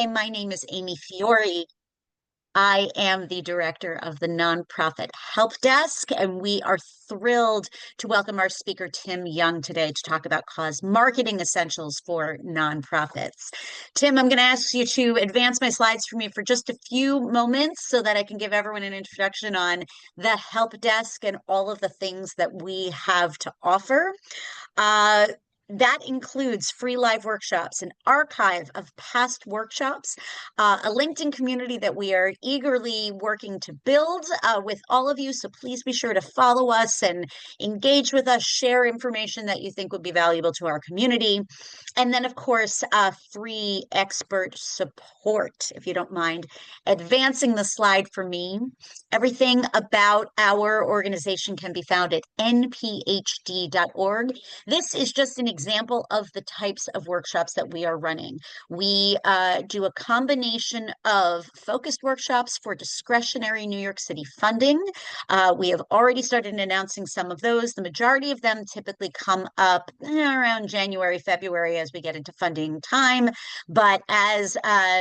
My name is Amy Fiore. I am the director of the nonprofit Help Desk, and we are thrilled to welcome our speaker, Tim Young, today to talk about cause marketing essentials for nonprofits. Tim, I'm going to ask you to advance my slides for me for just a few moments so that I can give everyone an introduction on the Help Desk and all of the things that we have to offer. Uh, that includes free live workshops, an archive of past workshops, a LinkedIn community that we are eagerly working to build with all of you. So please be sure to follow us and engage with us, share information that you think would be valuable to our community. And then, of course, free expert support, if you don't mind advancing the slide for me. Everything about our organization can be found at nphd.org. This is just an example of the types of workshops that we are running. We do a combination of focused workshops for discretionary New York City funding. We have already started announcing some of those. The majority of them typically come up around January, February as we get into funding time. But as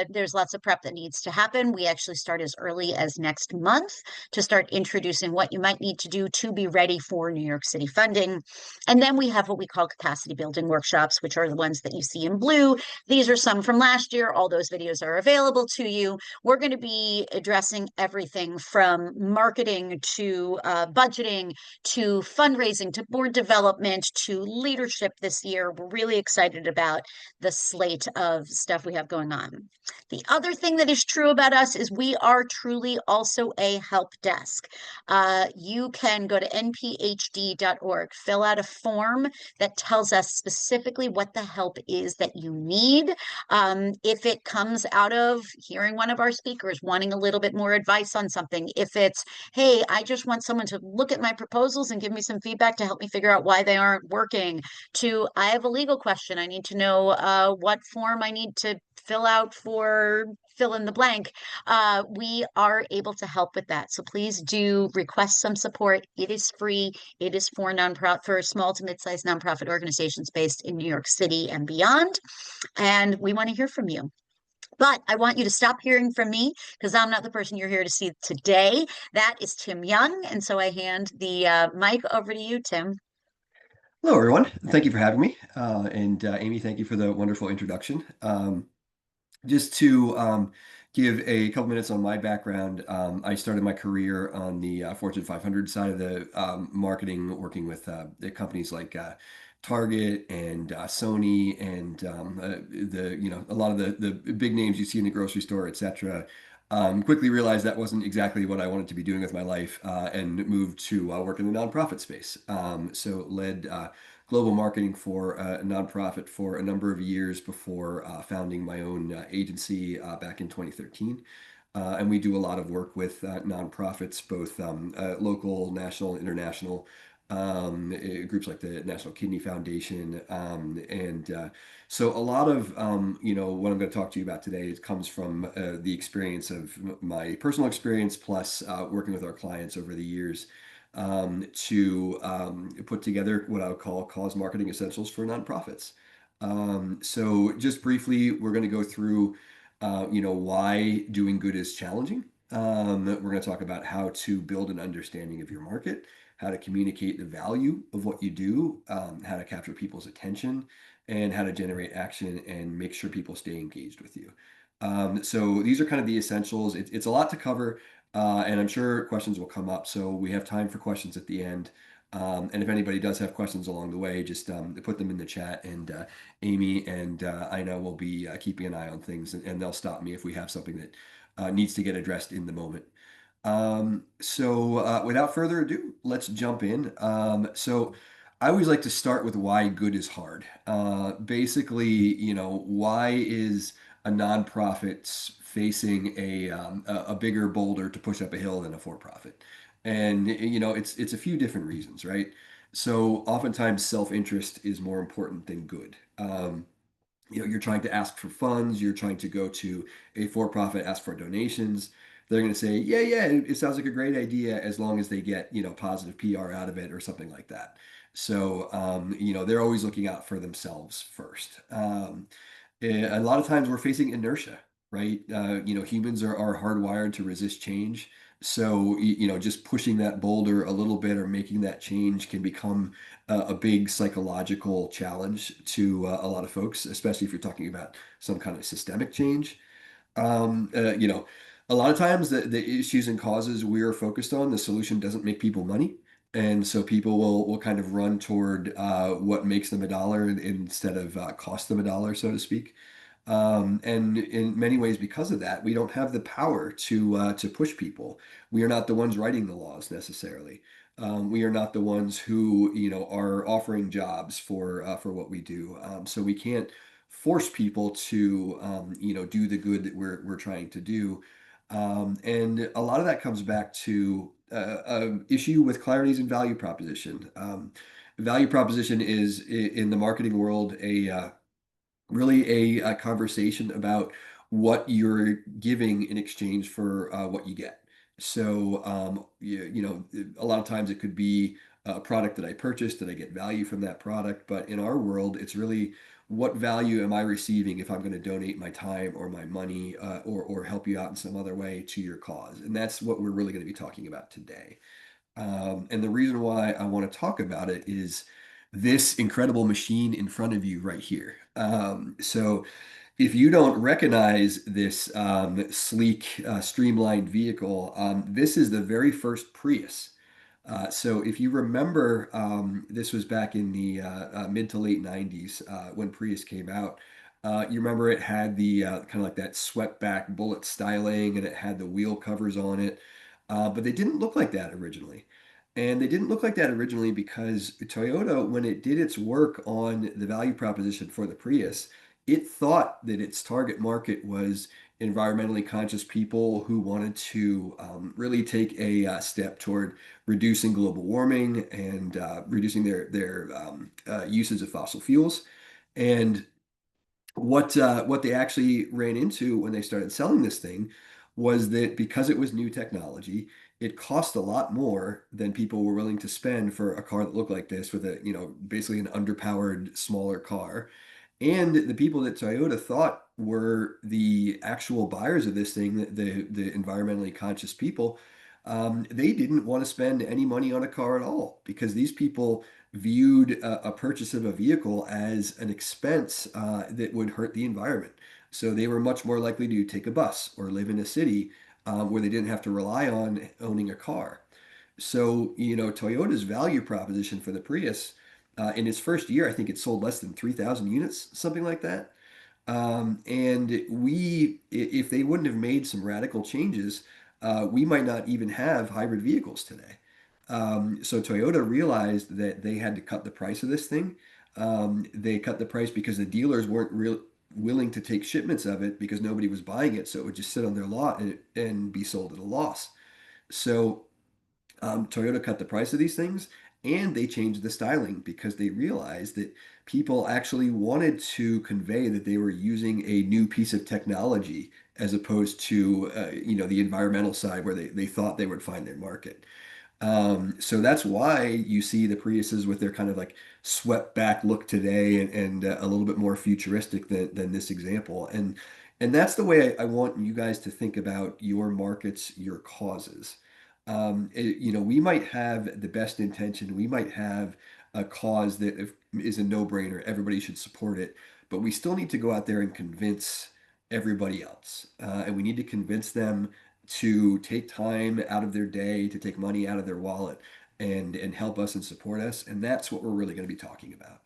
there's lots of prep that needs to happen, we actually start as early as next month to start introducing what you might need to do to be ready for New York City funding. And then we have what we call capacity building workshops, which are the ones that you see in blue. These are some from last year. All those videos are available to you. We're going to be addressing everything from marketing to budgeting to fundraising to board development to leadership this year. We're really excited about the slate of stuff we have going on. The other thing that is true about us is we are truly also a help desk. You can go to nphd.org, fill out a form that tells us specifically what the help is that you need. If it comes out of hearing one of our speakers wanting a little bit more advice on something, if it's, hey, I just want someone to look at my proposals and give me some feedback to help me figure out why they aren't working, to I have a legal question, I need to know what form I need to fill out for fill in the blank, we are able to help with that. So please do request some support. It is free. It is for nonprofit, for small to mid-sized nonprofit organizations based in New York City and beyond. And we want to hear from you. But I want you to stop hearing from me because I'm not the person you're here to see today. That is Tim Young. And so I hand the mic over to you, Tim. Hello, everyone. Thank you for having me. And Amy, thank you for the wonderful introduction. Just to give a couple minutes on my background, I started my career on the Fortune 500 side of the marketing, working with the companies like Target and Sony and a lot of the big names you see in the grocery store, etc. Quickly realized that wasn't exactly what I wanted to be doing with my life, and moved to work in the nonprofit space. So led global marketing for a nonprofit for a number of years before founding my own agency back in 2013. And we do a lot of work with nonprofits, both local, national, international, groups like the National Kidney Foundation. So a lot of, what I'm going to talk to you about today comes from the experience of my personal experience, plus working with our clients over the years to put together what I would call cause marketing essentials for nonprofits. So just briefly, we're going to go through, why doing good is challenging. We're going to talk about how to build an understanding of your market, how to communicate the value of what you do, how to capture people's attention, and how to generate action and make sure people stay engaged with you. So these are kind of the essentials. It's a lot to cover, and I'm sure questions will come up. So we have time for questions at the end. And if anybody does have questions along the way, just put them in the chat, and Amy and I know will be keeping an eye on things, and they'll stop me if we have something that needs to get addressed in the moment. Without further ado, let's jump in. So I always like to start with why good is hard. Basically, why is a nonprofit facing a bigger boulder to push up a hill than a for-profit? And it's a few different reasons, right? So oftentimes self-interest is more important than good. You're trying to ask for funds, you're trying to go to a for-profit, ask for donations. They're going to say, yeah, yeah, it sounds like a great idea as long as they get, positive PR out of it or something like that. So, they're always looking out for themselves first. A lot of times we're facing inertia. right? Humans are hardwired to resist change. So, just pushing that boulder a little bit or making that change can become a big psychological challenge to a lot of folks, especially if you're talking about some kind of systemic change. Um, uh, you know, a lot of times the issues and causes we're focused on, the solution doesn't make people money. And so people will kind of run toward what makes them a dollar instead of cost them a dollar, so to speak. And in many ways, because of that, we don't have the power to push people. We are not the ones writing the laws necessarily. We are not the ones who are offering jobs for what we do. So we can't force people to do the good that we're trying to do. And a lot of that comes back to a issue with clarities and value proposition. Value proposition is in the marketing world really a conversation about what you're giving in exchange for what you get. So, a lot of times it could be a product that I purchased, that I get value from that product. But in our world, it's really what value am I receiving if I'm going to donate my time or my money or help you out in some other way to your cause? And that's what we're really going to be talking about today. And the reason why I want to talk about it is this incredible machine in front of you right here. So if you don't recognize this sleek, streamlined vehicle, this is the very first Prius. So if you remember, this was back in the mid to late 90s when Prius came out. You remember it had the kind of like that swept back bullet styling and it had the wheel covers on it. But they didn't look like that originally. And they didn't look like that originally because Toyota, when it did its work on the value proposition for the Prius, it thought that its target market was environmentally conscious people who wanted to really take a step toward reducing global warming and reducing their usage of fossil fuels. And what they actually ran into when they started selling this thing was that because it was new technology, it cost a lot more than people were willing to spend for a car that looked like this with basically an underpowered smaller car. And the people that Toyota thought were the actual buyers of this thing, the environmentally conscious people, they didn't want to spend any money on a car at all because these people viewed a purchase of a vehicle as an expense that would hurt the environment. So they were much more likely to take a bus or live in a city where they didn't have to rely on owning a car. So, Toyota's value proposition for the Prius in its first year, I think it sold less than 3,000 units, something like that. And if they wouldn't have made some radical changes, we might not even have hybrid vehicles today. So Toyota realized that they had to cut the price of this thing. They cut the price because the dealers weren't willing to take shipments of it because nobody was buying it, so it would just sit on their lot and be sold at a loss. So Toyota cut the price of these things and they changed the styling because they realized that people actually wanted to convey that they were using a new piece of technology as opposed to the environmental side where they thought they would find their market. So that's why you see the Priuses with their kind of like swept back look today and a little bit more futuristic than this example. And that's the way I want you guys to think about your markets, your causes. We might have the best intention. We might have a cause that is a no-brainer. Everybody should support it, but we still need to go out there and convince everybody else. And we need to convince them to take time out of their day, to take money out of their wallet and help us and support us. And that's what we're really going to be talking about.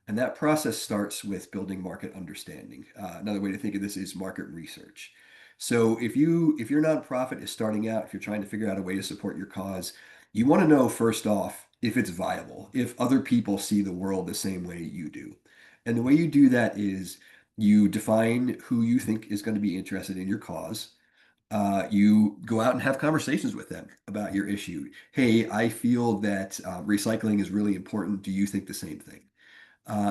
And that process starts with building market understanding. Another way to think of this is market research. So if your nonprofit is starting out, if you're trying to figure out a way to support your cause, you want to know first off if it's viable, if other people see the world the same way you do. And the way you do that is you define who you think is going to be interested in your cause. You go out and have conversations with them about your issue. Hey, I feel that recycling is really important. Do you think the same thing?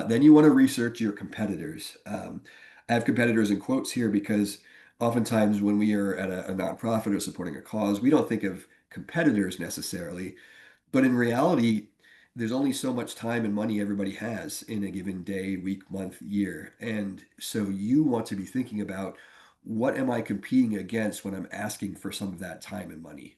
Then you want to research your competitors. I have competitors in quotes here because oftentimes when we are at a nonprofit or supporting a cause, we don't think of competitors necessarily, but in reality, there's only so much time and money everybody has in a given day, week, month, year. And so you want to be thinking about what am I competing against when I'm asking for some of that time and money?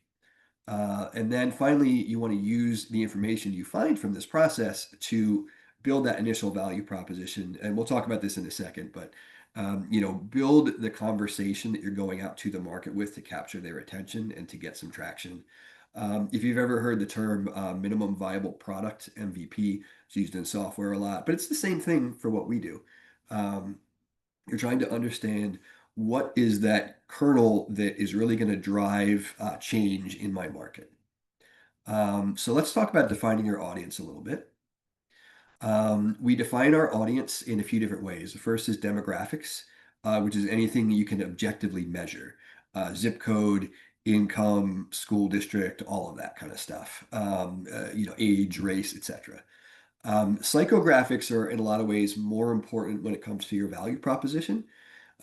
And then finally, you want to use the information you find from this process to build that initial value proposition. And we'll talk about this in a second, but build the conversation that you're going out to the market with to capture their attention and to get some traction. If you've ever heard the term minimum viable product, MVP, it's used in software a lot, but it's the same thing for what we do. Um, you're trying to understand what is that kernel that is really going to drive change in my market. So let's talk about defining your audience a little bit. We define our audience in a few different ways. The first is demographics, which is anything you can objectively measure. Zip code, income, school district, all of that kind of stuff. Age, race, etc. Psychographics are in a lot of ways more important when it comes to your value proposition.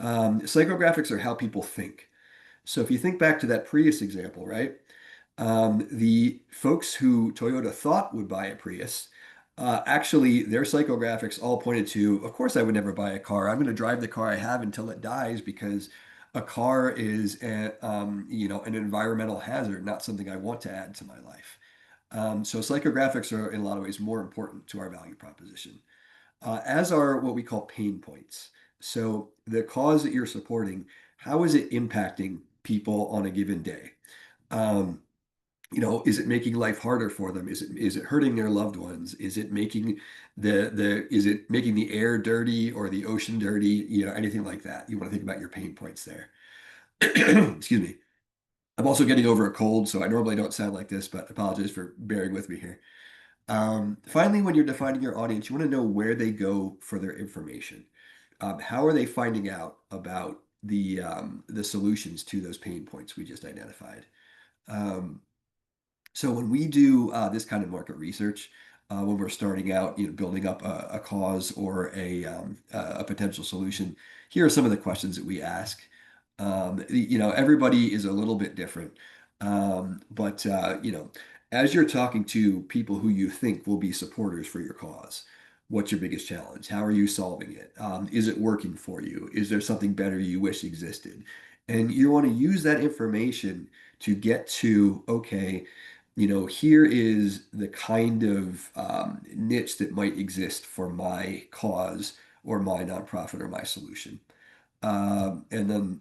Psychographics are how people think. So if you think back to that Prius example, right? The folks who Toyota thought would buy a Prius, actually, their psychographics all pointed to, of course, I would never buy a car. I'm going to drive the car I have until it dies because a car is, an environmental hazard, not something I want to add to my life. So psychographics are in a lot of ways more important to our value proposition, as are what we call pain points. So the cause that you're supporting, how is it impacting people on a given day? Um, is it making life harder for them? Is it hurting their loved ones? Is it making the air dirty or the ocean dirty? Anything like that. You want to think about your pain points there. Excuse me. I'm also getting over a cold, so I normally don't sound like this, but apologize for bearing with me here. Finally, when you're defining your audience, you want to know where they go for their information. How are they finding out about the solutions to those pain points we just identified? Um, so when we do this kind of market research, when we're starting out, building up a cause or a potential solution, here are some of the questions that we ask. Everybody is a little bit different, but as you're talking to people who you think will be supporters for your cause, what's your biggest challenge? How are you solving it? Is it working for you? Is there something better you wish existed? And you want to use that information to get to, okay, here is the kind of niche that might exist for my cause or my nonprofit or my solution. And then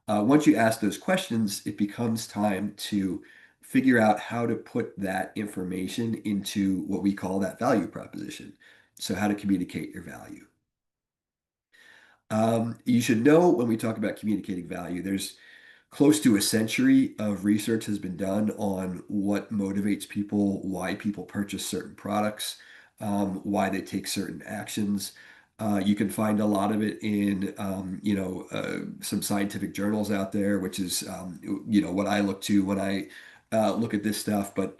once you ask those questions, it becomes time to figure out how to put that information into what we call that value proposition. So, how to communicate your value. You should know when we talk about communicating value, there's close to a century of research has been done on what motivates people, why people purchase certain products, why they take certain actions. You can find a lot of it in, some scientific journals out there, which is, what I look to when I look at this stuff. But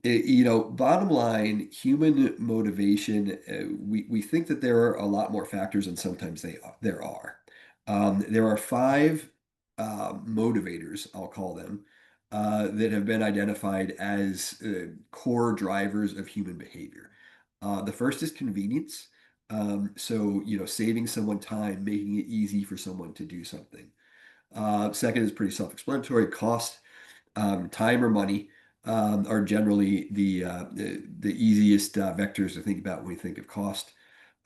bottom line, human motivation, we think that there are a lot more factors than sometimes there are. There are five motivators, I'll call them, that have been identified as core drivers of human behavior. The first is convenience. So, saving someone time, making it easy for someone to do something. Second is pretty self-explanatory. Cost, time or money are generally the easiest vectors to think about when we think of cost.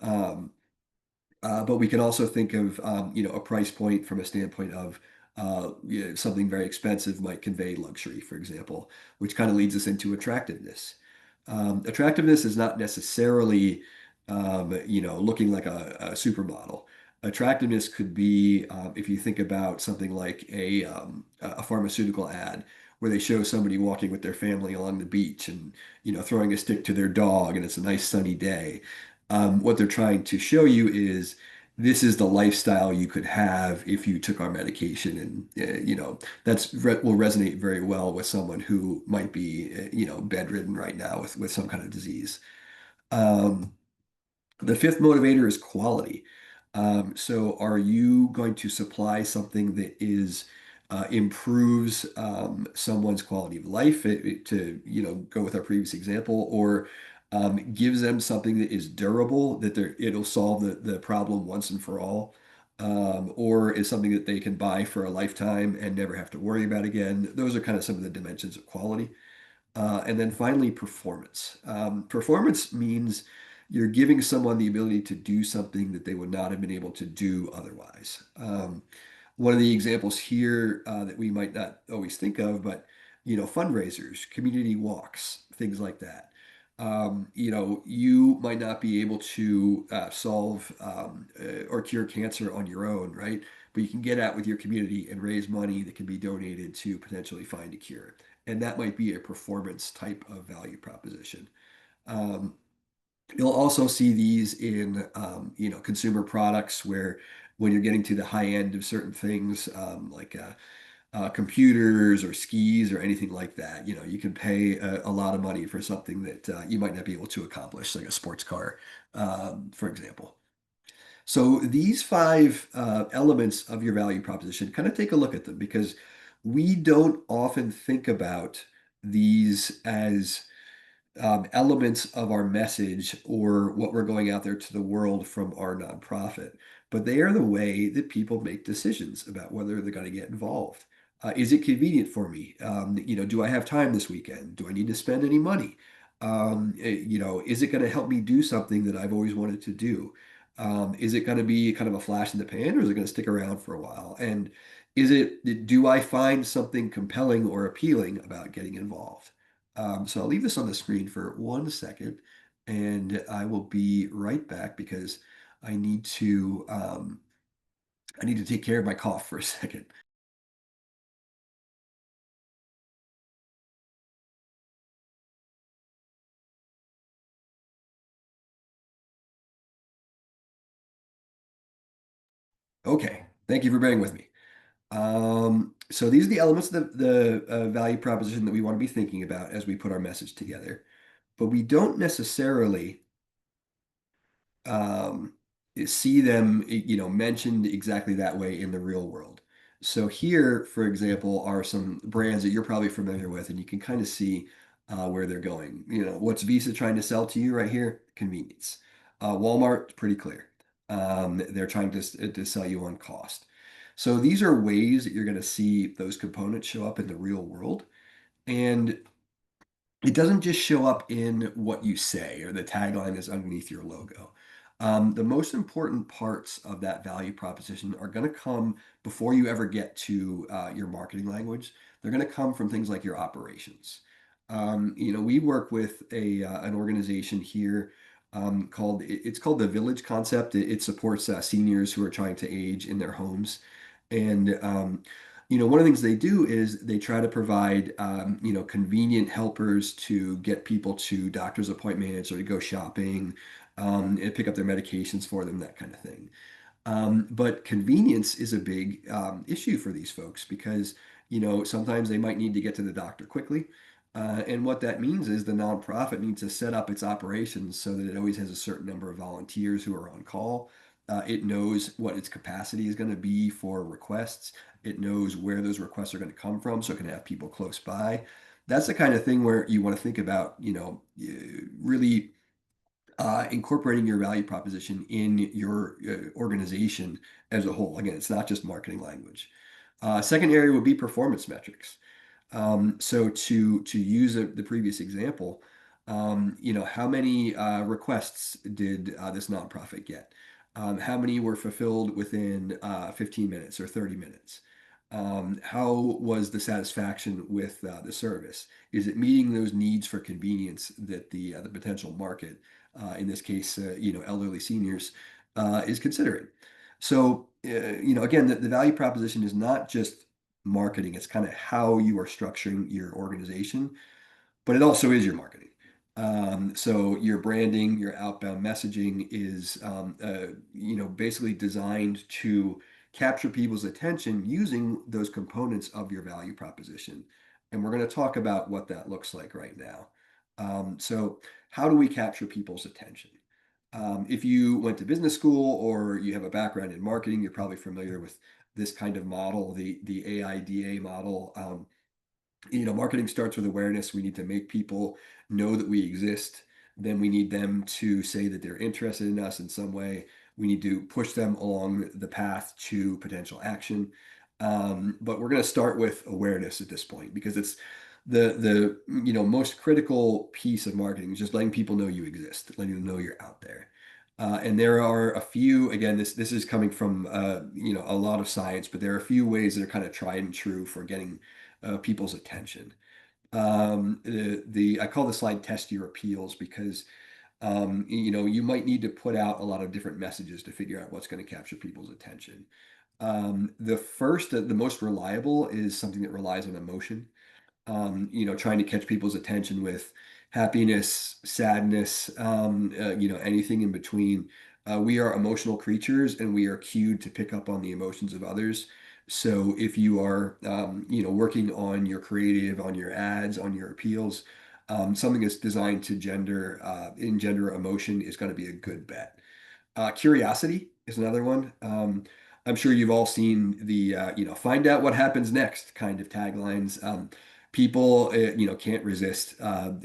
Um, but we can also think of a price point from a standpoint of something very expensive might convey luxury, for example, which kind of leads us into attractiveness. Attractiveness is not necessarily looking like a supermodel. Attractiveness could be if you think about something like a pharmaceutical ad where they show somebody walking with their family along the beach and throwing a stick to their dog and it's a nice sunny day. What they're trying to show you is this is the lifestyle you could have if you took our medication, and will resonate very well with someone who might be bedridden right now with some kind of disease. Um, the fifth motivator is quality. So are you going to supply something that is improves someone's quality of life to go with our previous example, or gives them something that is durable, that it'll solve the problem once and for all? or is something that they can buy for a lifetime and never have to worry about again. Those are kind of some of the dimensions of quality. And then finally, performance. Performance means you're giving someone the ability to do something that they would not have been able to do otherwise. One of the examples here that we might not always think of, but fundraisers, community walks, things like that. You might not be able to solve or cure cancer on your own, right? But you can get out with your community and raise money that can be donated to potentially find a cure. And that might be a performance type of value proposition. Um, You'll also see these in, consumer products where when you're getting to the high end of certain things, like computers or skis or anything like that, you can pay a lot of money for something that you might not be able to accomplish, like a sports car, for example. So these five elements of your value proposition, kind of take a look at them because we don't often think about these as elements of our message or what we're going out there to the world from our nonprofit. But they are the way that people make decisions about whether they're going to get involved. Is it convenient for me? Do I have time this weekend? Do I need to spend any money? Is it going to help me do something that I've always wanted to do? Is it going to be kind of a flash in the pan, or is it going to stick around for a while? And do I find something compelling or appealing about getting involved? So I'll leave this on the screen for 1 second, and I will be right back because I need to um, I need to take care of my cough for a second. Okay, thank you for bearing with me. So these are the elements of the value proposition that we want to be thinking about as we put our message together, but we don't necessarily um, see them, mentioned exactly that way in the real world. So here, for example, are some brands that you're probably familiar with, and you can kind of see where they're going. What's Visa trying to sell to you right here? Convenience. Walmart, pretty clear. They're trying to sell you on cost. So these are ways that you're going to see those components show up in the real world. And it doesn't just show up in what you say or the tagline is underneath your logo. The most important parts of that value proposition are going to come before you ever get to your marketing language. They're going to come from things like your operations. We work with an organization here it's called the Village Concept. It supports seniors who are trying to age in their homes, and one of the things they do is they try to provide, convenient helpers to get people to doctor's appointments or to go shopping, and pick up their medications for them, that kind of thing. But convenience is a big issue for these folks because, sometimes they might need to get to the doctor quickly. And what that means is the nonprofit needs to set up its operations so that it always has a certain number of volunteers who are on call. It knows what its capacity is going to be for requests. It knows where those requests are going to come from, so it can have people close by. That's the kind of thing where you want to think about, really incorporating your value proposition in your organization as a whole. Again, it's not just marketing language. Second area would be performance metrics. So to use the previous example, how many requests did this nonprofit get? How many were fulfilled within 15 minutes or 30 minutes? How was the satisfaction with the service? Is it meeting those needs for convenience that the potential market, in this case, elderly seniors, is considering? So, again, the value proposition is not just marketing, it's kind of how you are structuring your organization, but it also is your marketing. So your branding, your outbound messaging is, basically designed to capture people's attention using those components of your value proposition. And we're going to talk about what that looks like right now. So how do we capture people's attention? If you went to business school or you have a background in marketing, you're probably familiar with this kind of model, the AIDA model. Marketing starts with awareness. We need to make people know that we exist. Then we need them to say that they're interested in us in some way. We need to push them along the path to potential action. But we're going to start with awareness at this point because it's the most critical piece of marketing is just letting people know you exist, letting them know you're out there. And there are a few, again, this is coming from a lot of science, but there are a few ways that are kind of tried and true for getting people's attention. I call the slide test your appeals because you might need to put out a lot of different messages to figure out what's going to capture people's attention. The most reliable is something that relies on emotion. Trying to catch people's attention with happiness, sadness, anything in between. We are emotional creatures and we are cued to pick up on the emotions of others. So if you are, working on your creative, on your ads, on your appeals, something that's designed to engender emotion is going to be a good bet. Curiosity is another one. I'm sure you've all seen the find out what happens next kind of taglines. People can't resist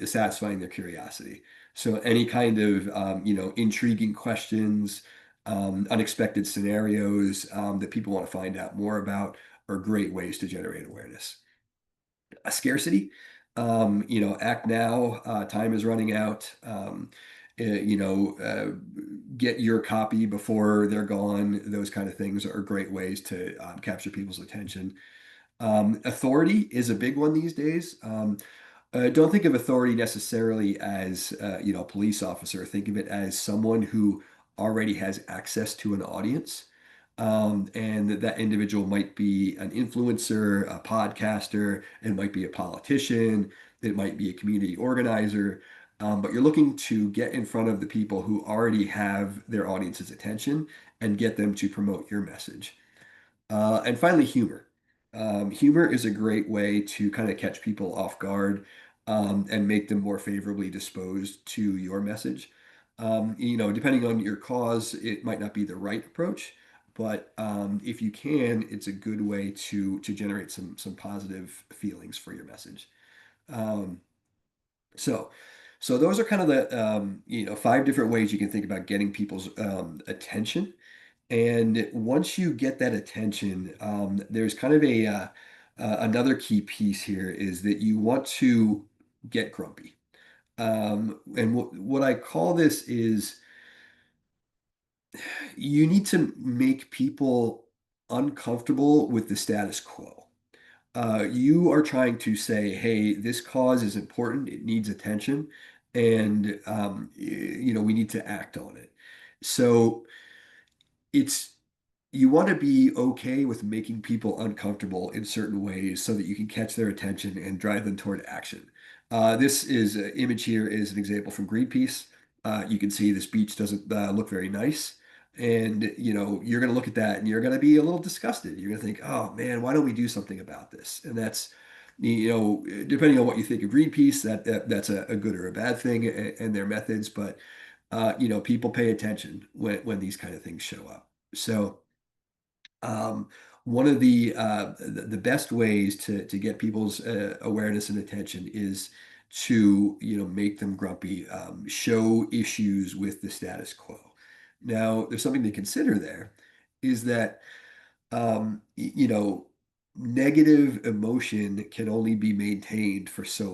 satisfying their curiosity. So any kind of intriguing questions, unexpected scenarios that people want to find out more about are great ways to generate awareness. A scarcity. Act now, time is running out. Get your copy before they're gone. Those kind of things are great ways to capture people's attention. Authority is a big one these days. Don't think of authority necessarily as a police officer. Think of it as someone who already has access to an audience. And that individual might be an influencer, a podcaster, it might be a politician, it might be a community organizer. But you're looking to get in front of the people who already have their audience's attention and get them to promote your message. And finally, humor. Humor is a great way to kind of catch people off guard and make them more favorably disposed to your message. Depending on your cause, it might not be the right approach, but if you can, it's a good way to generate some positive feelings for your message. Um, so, so those are kind of the five different ways you can think about getting people's attention. And once you get that attention, there's kind of another key piece here is that you want to get grumpy. And what I call this is you need to make people uncomfortable with the status quo. You are trying to say, hey, this cause is important, it needs attention, and we need to act on it. So it's you want to be okay with making people uncomfortable in certain ways so that you can catch their attention and drive them toward action. This is image here is an example from Greenpeace. You can see this beach doesn't look very nice. And you're going to look at that and you're going to be a little disgusted. You're going to think, oh man, why don't we do something about this? And that's, depending on what you think of Greenpeace, that's a good or a bad thing and their methods. But people pay attention when these kind of things show up. So um, one of the best ways to get people's awareness and attention is to make them grumpy, show issues with the status quo. Now, there's something to consider there, is that negative emotion can only be maintained for so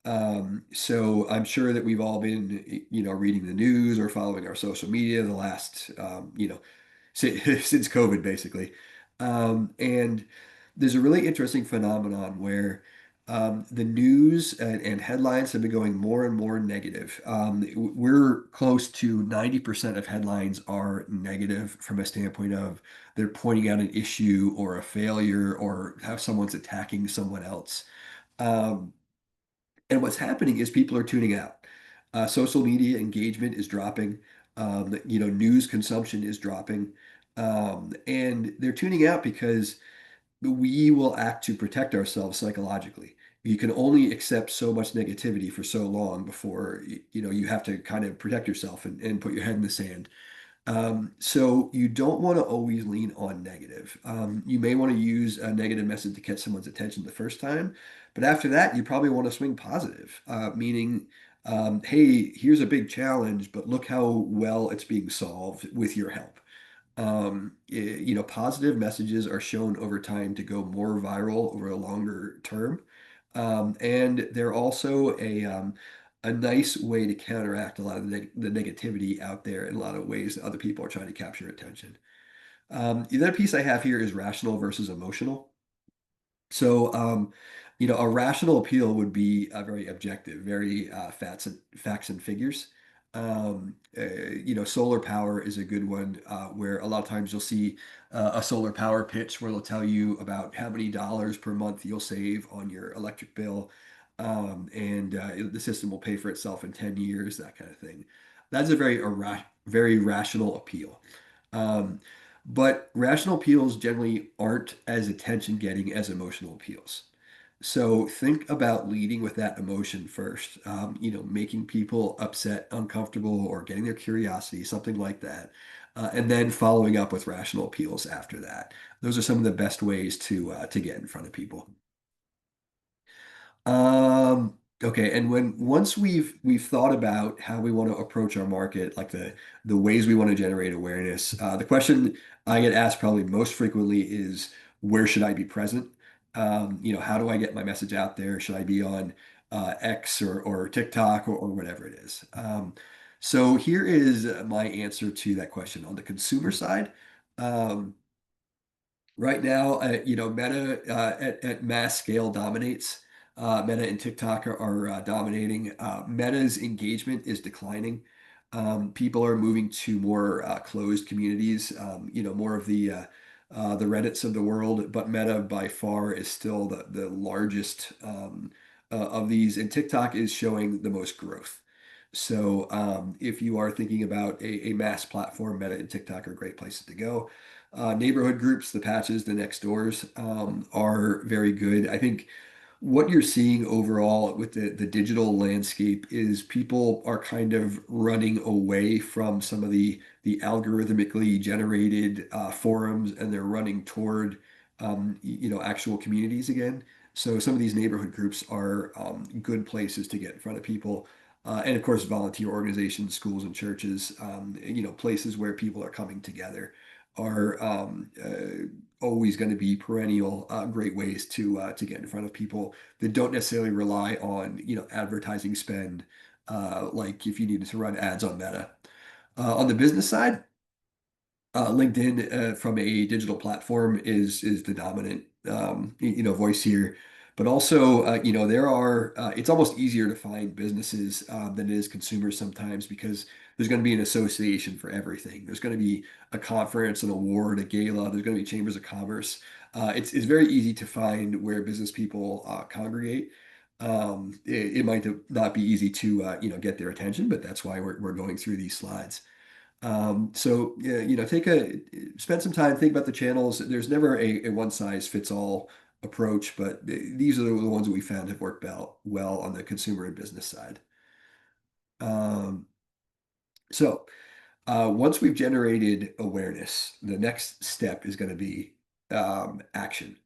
long. So I'm sure that we've all been, reading the news or following our social media the last, since COVID, basically. And there's a really interesting phenomenon where the news and headlines have been going more and more negative. We're close to 90% of headlines are negative from a standpoint of they're pointing out an issue or a failure or how someone's attacking someone else. Um, and what's happening is people are tuning out. Social media engagement is dropping. News consumption is dropping. And they're tuning out because we will act to protect ourselves psychologically. You can only accept so much negativity for so long before you have to kind of protect yourself and put your head in the sand. So you don't want to always lean on negative. You may want to use a negative message to catch someone's attention the first time, but after that, you probably want to swing positive, meaning Hey, here's a big challenge, but look how well it's being solved with your help. Positive messages are shown over time to go more viral over a longer term. And they're also a nice way to counteract a lot of the negativity out there in a lot of ways that other people are trying to capture attention. The other piece I have here is rational versus emotional. So, a rational appeal would be very objective, very facts and figures. Solar power is a good one where a lot of times you'll see a solar power pitch where they'll tell you about how many dollars per month you'll save on your electric bill, and the system will pay for itself in 10 years, that kind of thing. That's a very rational appeal. Um, but rational appeals generally aren't as attention getting as emotional appeals. So think about leading with that emotion first, making people upset, uncomfortable, or getting their curiosity, something like that. And then following up with rational appeals after that. Those are some of the best ways to get in front of people. Okay, and when once we've thought about how we want to approach our market, like the ways we want to generate awareness, the question I get asked probably most frequently is where should I be present? How do I get my message out there? Should I be on X or TikTok or whatever it is? So here is my answer to that question. On the consumer side, um, right now, Meta at mass scale dominates. Meta and TikTok are dominating. Meta's engagement is declining. People are moving to more closed communities, more of the Reddits of the world, but Meta by far is still the largest of these, and TikTok is showing the most growth. So if you are thinking about a mass platform, Meta and TikTok are great places to go. Neighborhood groups, the patches, the next doors are very good. I think what you're seeing overall with the digital landscape is people are kind of running away from some of the algorithmically generated forums, and they're running toward actual communities again. So some of these neighborhood groups are good places to get in front of people. And of course, volunteer organizations, schools and churches, places where people are coming together are always going to be perennial great ways to get in front of people that don't necessarily rely on advertising spend, like if you needed to run ads on Meta. On the business side, LinkedIn, from a digital platform, is the dominant voice here. But also, there are it's almost easier to find businesses than it is consumers sometimes because there's going to be an association for everything. There's going to be a conference, an award, a gala. There's going to be chambers of commerce. It's very easy to find where business people congregate. It might not be easy to get their attention, but that's why we're going through these slides. So yeah, spend some time, think about the channels. There's never a one size fits all approach, but these are the ones that we found have worked out well on the consumer and business side. Um, so once we've generated awareness, the next step is going to be action.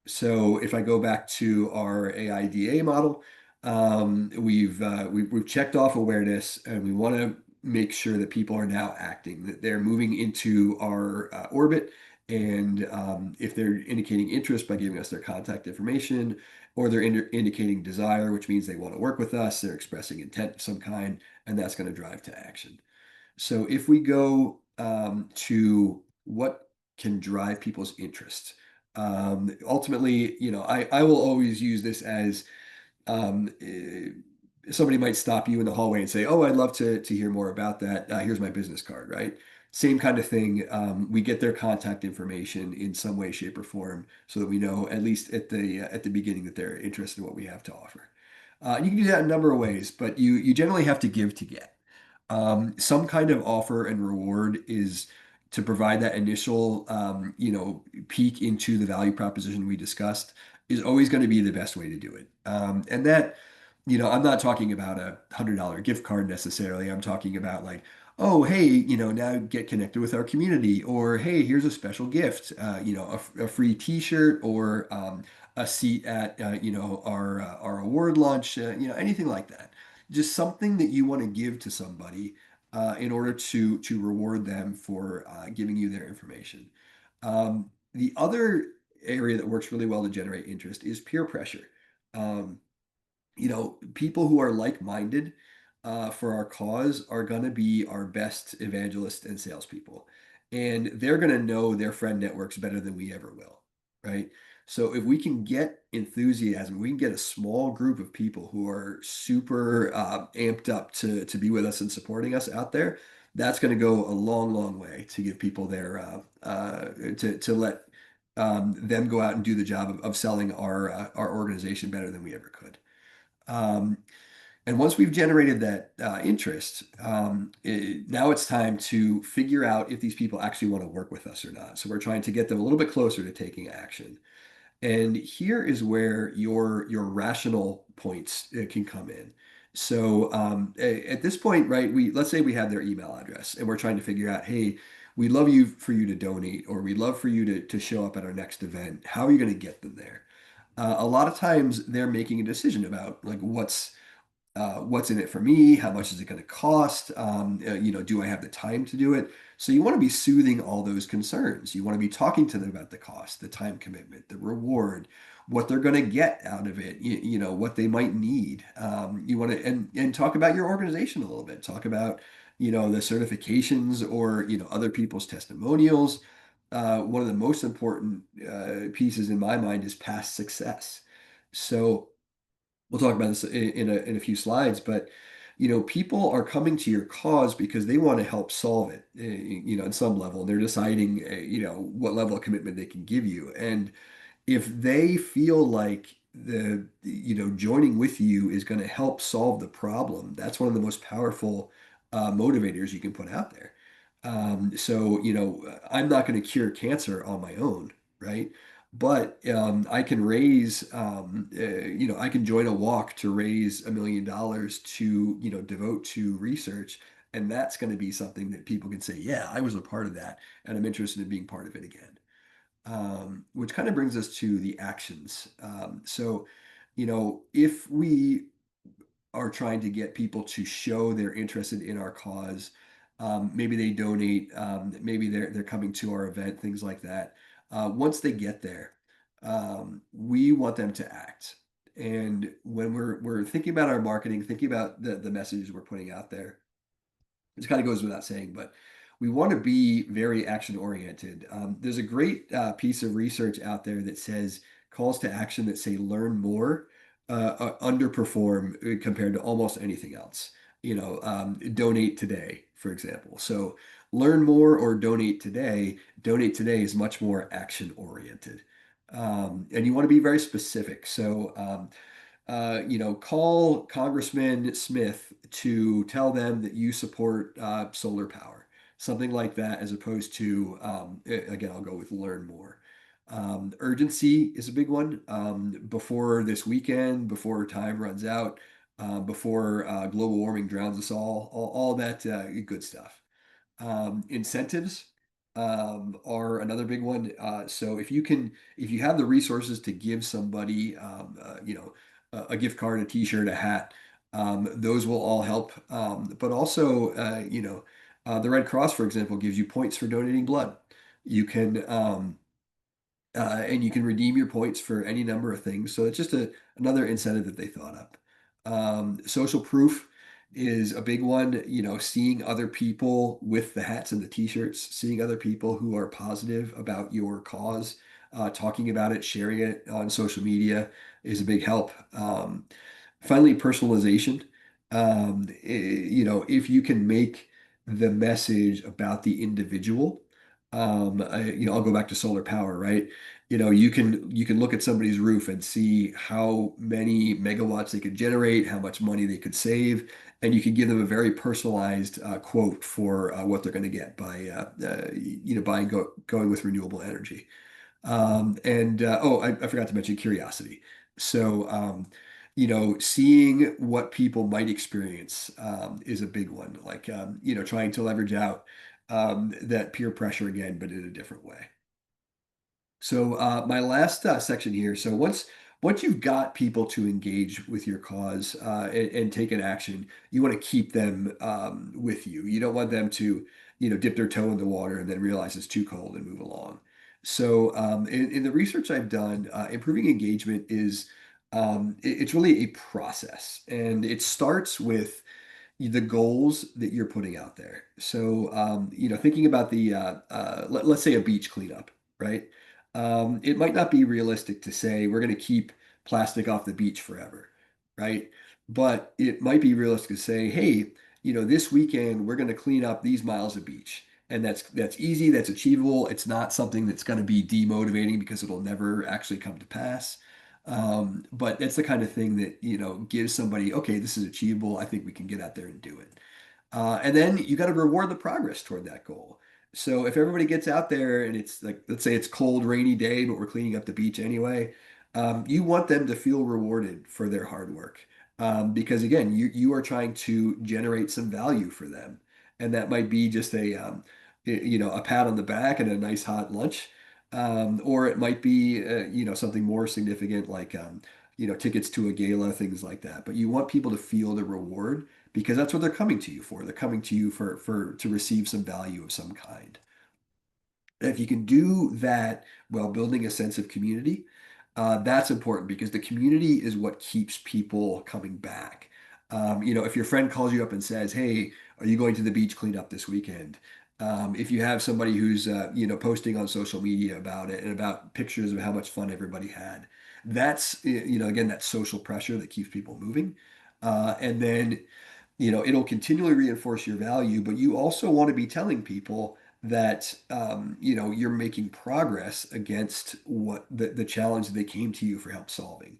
So if I go back to our AIDA model, we've checked off awareness, and we want to make sure that people are now acting, that they're moving into our orbit, and if they're indicating interest by giving us their contact information, or they're indicating desire, which means they want to work with us, they're expressing intent of some kind, and that's going to drive to action. So if we go to what can drive people's interest, ultimately, I will always use this as somebody might stop you in the hallway and say, "Oh, I'd love to hear more about that. Here's my business card," right? Same kind of thing. We get their contact information in some way, shape, or form, so that we know at least at the beginning that they're interested in what we have to offer. And you can do that in a number of ways, but you generally have to give to get. Some kind of offer and reward is to provide that initial, peek into the value proposition we discussed is always going to be the best way to do it. And that, I'm not talking about $100 gift card necessarily. I'm talking about like, oh, hey, now get connected with our community, or hey, here's a special gift, a free T-shirt, or a seat at, our award lunch, anything like that. just something that you want to give to somebody in order to reward them for giving you their information. The other area that works really well to generate interest is peer pressure. Um, People who are like-minded for our cause are going to be our best evangelists and salespeople. And they're going to know their friend networks better than we ever will, right? So if we can get enthusiasm, we can get a small group of people who are super amped up to be with us and supporting us out there, that's going to go a long, long way to give people their to let them go out and do the job of selling our organization better than we ever could. Um, and once we've generated that interest, now it's time to figure out if these people actually want to work with us or not. So we're trying to get them a little bit closer to taking action. And here is where your rational points can come in. So at this point, right, we let's say we have their email address and we're trying to figure out, hey, we'd love you for you to donate, or we'd love for you to show up at our next event. How are you going to get them there? A lot of times they're making a decision about like what's in it for me? How much is it going to cost? Do I have the time to do it? So you want to be soothing all those concerns. You want to be talking to them about the cost, the time commitment, the reward, what they're going to get out of it. What they might need. You want to and talk about your organization a little bit. Talk about the certifications or other people's testimonials. One of the most important pieces in my mind is past success. So we'll talk about this in a few slides, but people are coming to your cause because they want to help solve it, in some level. They're deciding, what level of commitment they can give you. And if they feel like joining with you is going to help solve the problem, that's one of the most powerful motivators you can put out there. I'm not going to cure cancer on my own, right? But I can I can join a walk to raise $1 million to, devote to research. And that's going to be something that people can say, yeah, I was a part of that, and I'm interested in being part of it again. Which kind of brings us to the actions. If we are trying to get people to show they're interested in our cause, maybe they donate, maybe they're coming to our event, things like that. Once they get there, we want them to act. And when we're thinking about our marketing, thinking about the messages we're putting out there, this kind of goes without saying, but we want to be very action oriented. There's a great piece of research out there that says calls to action that say learn more underperform compared to almost anything else. Donate today, for example. So learn more or donate today. Donate today is much more action oriented. And you want to be very specific. So, call Congressman Smith to tell them that you support solar power, something like that, as opposed to, again, I'll go with learn more. Urgency is a big one. Before this weekend, before time runs out, before global warming drowns us all that good stuff. Incentives are another big one. So if you have the resources to give somebody, a gift card, a T-shirt, a hat, those will all help. But also, the Red Cross, for example, gives you points for donating blood. You can and you can redeem your points for any number of things. So it's just another incentive that they thought up. Social proof is a big one. Seeing other people with the hats and the t-shirts, seeing other people who are positive about your cause, talking about it, sharing it on social media is a big help. Finally, personalization. If you can make the message about the individual, I'll go back to solar power, right? You can look at somebody's roof and see how many megawatts they could generate, how much money they could save, and you can give them a very personalized quote for what they're going to get by going with renewable energy. And oh, I forgot to mention curiosity. So, seeing what people might experience is a big one. Like, trying to leverage out that peer pressure again, but in a different way. So, my last section here. So once you've got people to engage with your cause and take an action, you want to keep them with you. You don't want them to, dip their toe in the water and then realize it's too cold and move along. So, in the research I've done, improving engagement is it's really a process, and it starts with the goals that you're putting out there. So, thinking about let's say a beach cleanup, right? It might not be realistic to say we're going to keep plastic off the beach forever, right? But it might be realistic to say, hey, this weekend we're going to clean up these miles of beach. And that's easy, that's achievable. It's not something that's going to be demotivating because it'll never actually come to pass. But that's the kind of thing that, gives somebody, okay, this is achievable. I think we can get out there and do it. And then you got to reward the progress toward that goal. So if everybody gets out there and it's like, let's say it's cold, rainy day, but we're cleaning up the beach anyway, you want them to feel rewarded for their hard work. Because again, you are trying to generate some value for them. And that might be just a pat on the back and a nice hot lunch. Or it might be, something more significant like, tickets to a gala, things like that. But you want people to feel the reward because that's what they're coming to you for. They're coming to you for to receive some value of some kind. And if you can do that while building a sense of community, that's important because the community is what keeps people coming back. If your friend calls you up and says, "Hey, are you going to the beach cleanup this weekend?" If you have somebody who's posting on social media about it and about pictures of how much fun everybody had, that's again that social pressure that keeps people moving. And then it'll continually reinforce your value, but you also want to be telling people that you're making progress against what the challenge that they came to you for help solving.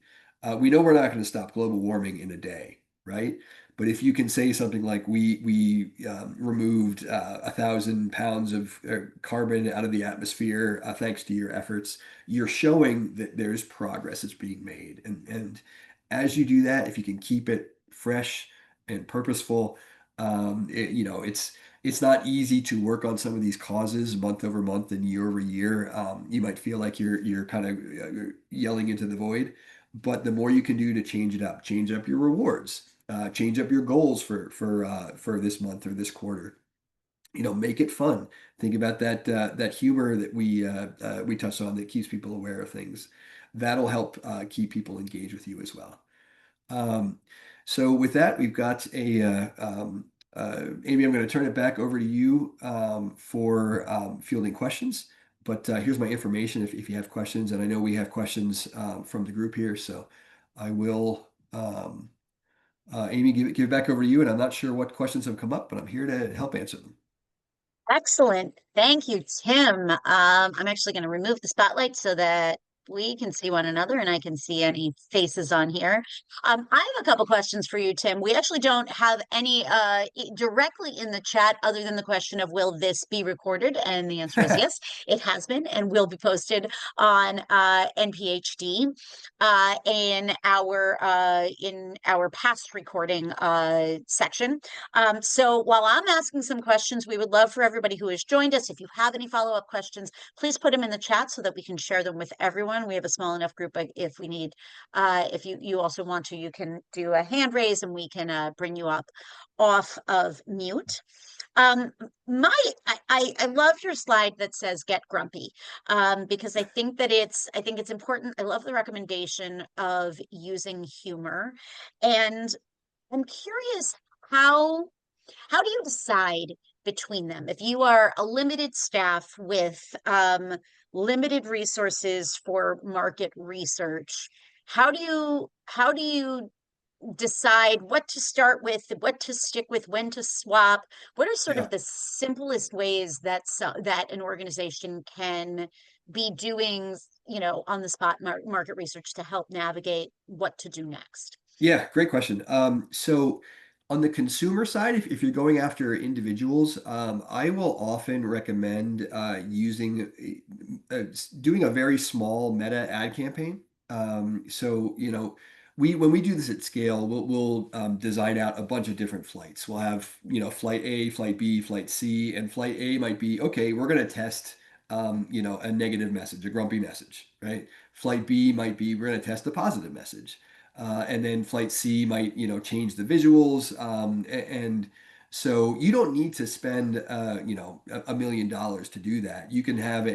We know we're not going to stop global warming in a day, right? But if you can say something like we removed 1,000 pounds of carbon out of the atmosphere thanks to your efforts, you're showing that there's progress that's being made. And as you do that, if you can keep it fresh and purposeful. It's not easy to work on some of these causes month over month and year over year. You might feel like you're kind of yelling into the void, but the more you can do to change up your rewards, change up your goals for this month or this quarter. Make it fun. Think about that humor that we touched on that keeps people aware of things. That'll help keep people engaged with you as well. Um, so with that, we've got Amy, I'm going to turn it back over to you for fielding questions. But here's my information if you have questions, and I know we have questions from the group here. So I will, Amy, give it back over to you. And I'm not sure what questions have come up, but I'm here to help answer them. Excellent. Thank you, Tim. I'm actually going to remove the spotlight so that we can see one another and I can see any faces on here. I have a couple questions for you, Tim. We actually don't have any directly in the chat other than the question of will this be recorded? And the answer is yes, it has been and will be posted on NPHD in our past recording section. So while I'm asking some questions, we would love for everybody who has joined us, if you have any follow-up questions, please put them in the chat so that we can share them with everyone. We have a small enough group, if we need, if you also want to, you can do a hand raise and we can bring you up off of mute. Um, I love your slide that says get grumpy, because I think it's important. I love the recommendation of using humor, and I'm curious how how do you decide between them? If you are a limited staff with limited resources for market research, how do you decide what to start with, what to stick with, when to swap? What are sort Yeah. of the simplest ways that that an organization can be doing, on the spot market research to help navigate what to do next? Yeah, great question. So on the consumer side, if you're going after individuals, I will often recommend doing a very small meta ad campaign. So when we do this at scale, we'll design out a bunch of different flights. We'll have flight A, flight B, flight C, and flight A might be okay. We're going to test a negative message, a grumpy message, right? Flight B might be we're going to test a positive message. And then flight C might, change the visuals. And so you don't need to spend, $1 million to do that. You can have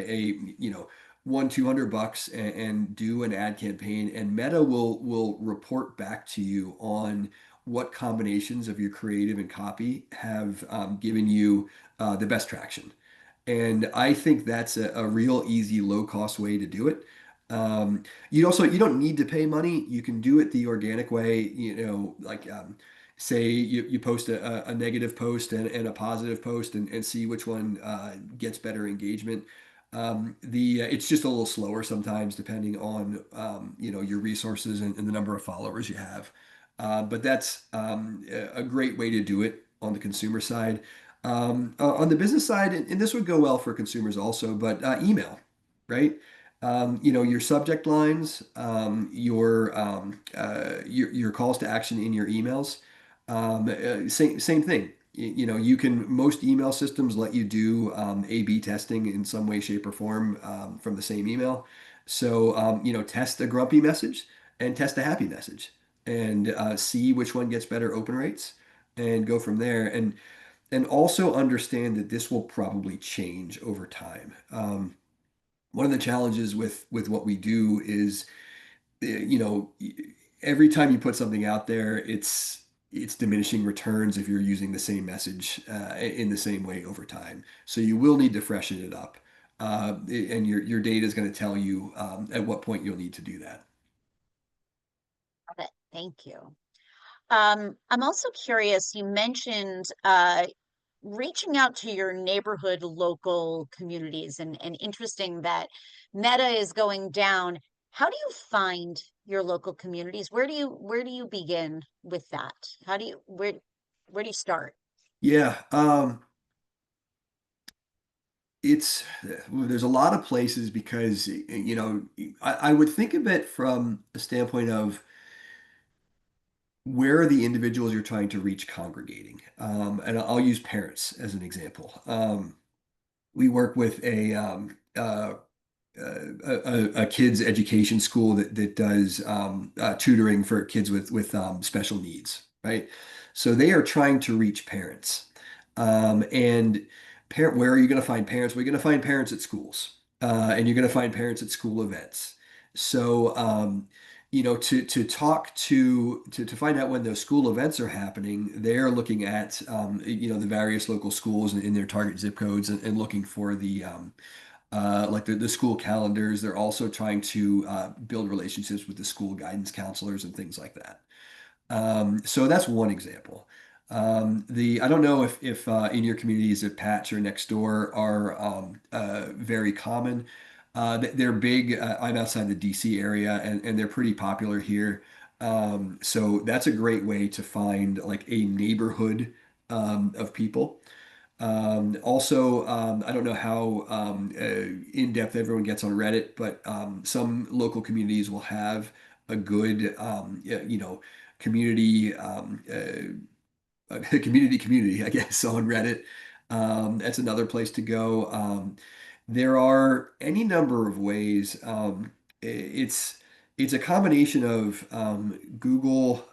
one, $200 and do an ad campaign, and Meta will report back to you on what combinations of your creative and copy have given you the best traction. And I think that's a real easy, low cost way to do it. You don't need to pay money. You can do it the organic way, like say you post a negative post and a positive post and see which one gets better engagement. It's just a little slower sometimes depending on your resources and the number of followers you have. But that's a great way to do it on the consumer side. On the business side, and this would go well for consumers also, but email, right? Your subject lines, your calls to action in your emails. Same thing. You can most email systems let you do A/B testing in some way, shape, or form from the same email. So test a grumpy message and test a happy message, and see which one gets better open rates, and go from there. And also understand that this will probably change over time. One of the challenges with what we do is, every time you put something out there, it's diminishing returns if you're using the same message in the same way over time. So you will need to freshen it up, and your data is going to tell you at what point you'll need to do that. Got it. Thank you. I'm also curious, you mentioned reaching out to your neighborhood local communities, and interesting that Meta is going down. How do you find your local communities? Where do you begin with that? Where do you start? Yeah, it's there's a lot of places because I would think of it from a standpoint of where are the individuals you're trying to reach congregating. And I'll use parents as an example. We work with a kids education school that does tutoring for kids with special needs, right? So they are trying to reach parents, and parent. Where are you going to find parents? We're going to find parents at schools, and you're going to find parents at school events. So to talk to find out when those school events are happening, they're looking at the various local schools in their target zip codes, and looking for the school calendars. They're also trying to build relationships with the school guidance counselors and things like that. So that's one example. I don't know if in your communities if Patch or Nextdoor are very common. They're big. I'm outside the DC area, and they're pretty popular here. So that's a great way to find like a neighborhood of people. Also, I don't know how in depth everyone gets on Reddit, but some local communities will have a good, community, community, I guess, on Reddit. That's another place to go. There are any number of ways. It's a combination of Google.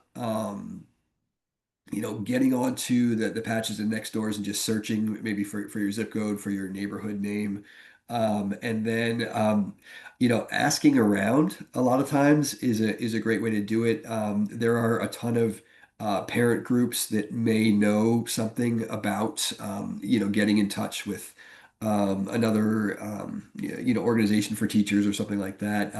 Getting onto the patches and next doors and just searching maybe for your zip code, for your neighborhood name. And then, asking around a lot of times is a great way to do it. There are a ton of parent groups that may know something about, getting in touch with another, organization for teachers or something like that.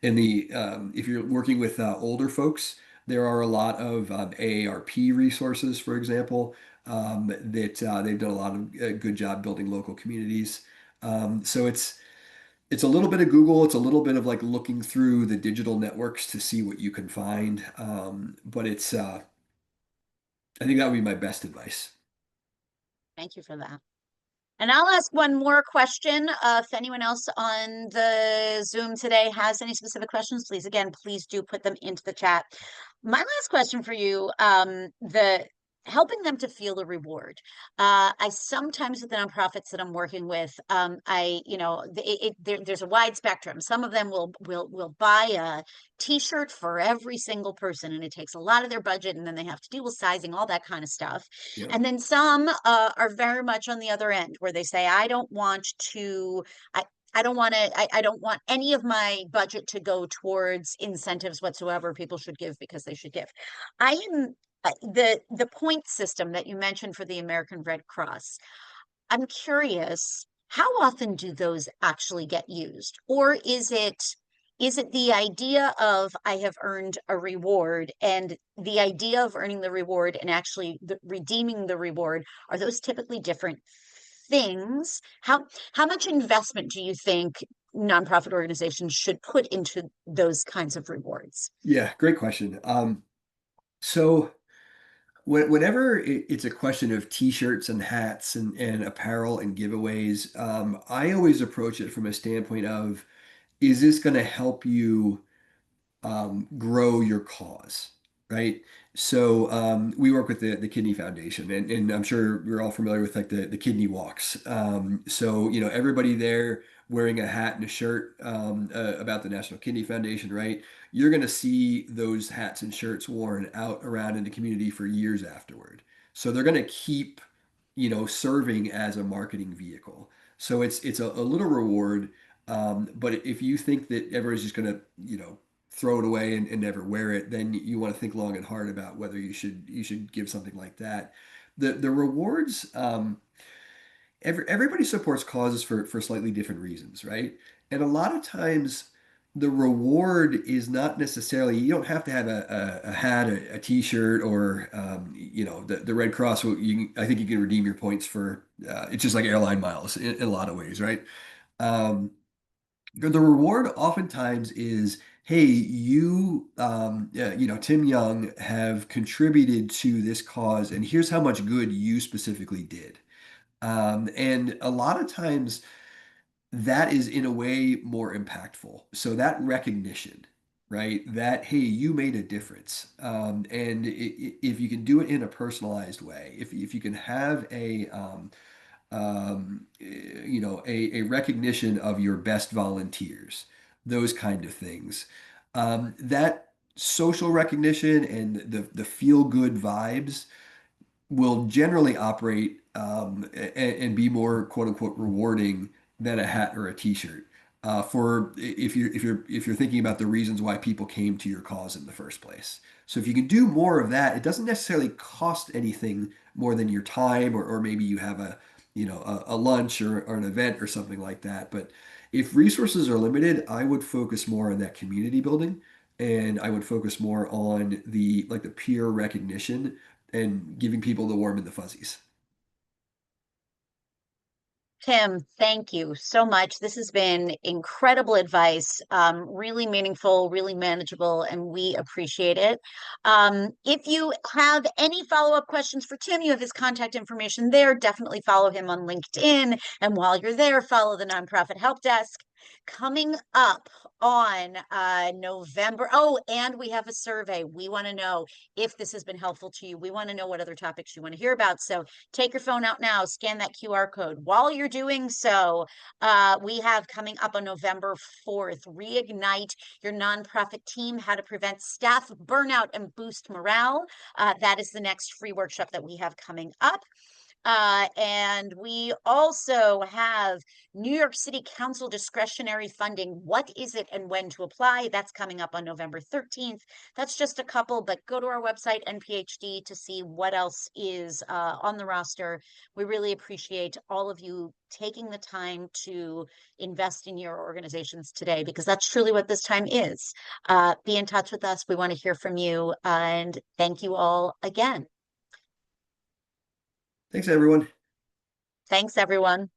If you're working with older folks, there are a lot of AARP resources, for example, that they've done a lot of good job building local communities. So it's a little bit of Google, it's a little bit of like looking through the digital networks to see what you can find. But I think that would be my best advice. Thank you for that. And I'll ask one more question. If anyone else on the Zoom today has any specific questions, please do put them into the chat. My last question for you, helping them to feel the reward. I sometimes with the nonprofits that I'm working with, there's a wide spectrum. Some of them will buy a T-shirt for every single person, and it takes a lot of their budget, and then they have to deal with sizing, all that kind of stuff. Yep. And then some are very much on the other end, where they say, I don't want to. I don't want to, I don't want any of my budget to go towards incentives whatsoever. People should give because they should give. I am the point system that you mentioned for the American Red Cross. I'm curious, how often do those actually get used? Or is it the idea of I have earned a reward, and the idea of earning the reward and actually redeeming the reward, are those typically different things? How much investment do you think nonprofit organizations should put into those kinds of rewards? Yeah, great question. So whenever it's a question of t-shirts and hats and apparel and giveaways, I always approach it from a standpoint of, is this going to help you grow your cause, right? So we work with the Kidney Foundation, and I'm sure we're all familiar with like the kidney walks. So everybody there wearing a hat and a shirt about the National Kidney Foundation, right? You're going to see those hats and shirts worn out around in the community for years afterward. So they're going to keep, serving as a marketing vehicle. So it's a little reward. But if you think that everyone's just going to, throw it away and never wear it, then you want to think long and hard about whether you should give something like that. The rewards, everybody supports causes for slightly different reasons, right? And a lot of times the reward is not necessarily, you don't have to have a hat, a t-shirt, or the Red Cross. I think you can redeem your points for it's just like airline miles in a lot of ways, right? Um, the reward oftentimes is, hey, Tim Young have contributed to this cause, and here's how much good you specifically did. And a lot of times that is in a way more impactful. So that recognition, right? That, hey, you made a difference. And if you can do it in a personalized way, if you can have a recognition of your best volunteers, those kind of things. That social recognition and the feel good vibes will generally operate and be more quote unquote rewarding than a hat or a t-shirt. For if you're thinking about the reasons why people came to your cause in the first place. So if you can do more of that, it doesn't necessarily cost anything more than your time, or maybe you have a lunch or an event or something like that. But if resources are limited, I would focus more on that community building, and I would focus more on the peer recognition and giving people the warm and the fuzzies. Tim, thank you so much. This has been incredible advice, really meaningful, really manageable, and we appreciate it. If you have any follow-up questions for Tim, you have his contact information there. Definitely follow him on LinkedIn. And while you're there, follow the Nonprofit Help Desk. Coming up on November. Oh, and we have a survey. We want to know if this has been helpful to you. We want to know what other topics you want to hear about. So take your phone out now, scan that QR code. While you're doing so, we have coming up on November 4th, Reignite Your Nonprofit Team, How to Prevent Staff Burnout and Boost Morale. That is the next free workshop that we have coming up. And we also have New York City Council discretionary funding. What is it and when to apply? That's coming up on November 13th. That's just a couple, but go to our website, NPHD, to see what else is on the roster. We really appreciate all of you taking the time to invest in your organizations today, because that's truly what this time is. Be in touch with us. We want to hear from you. And thank you all again. Thanks, everyone. Thanks, everyone.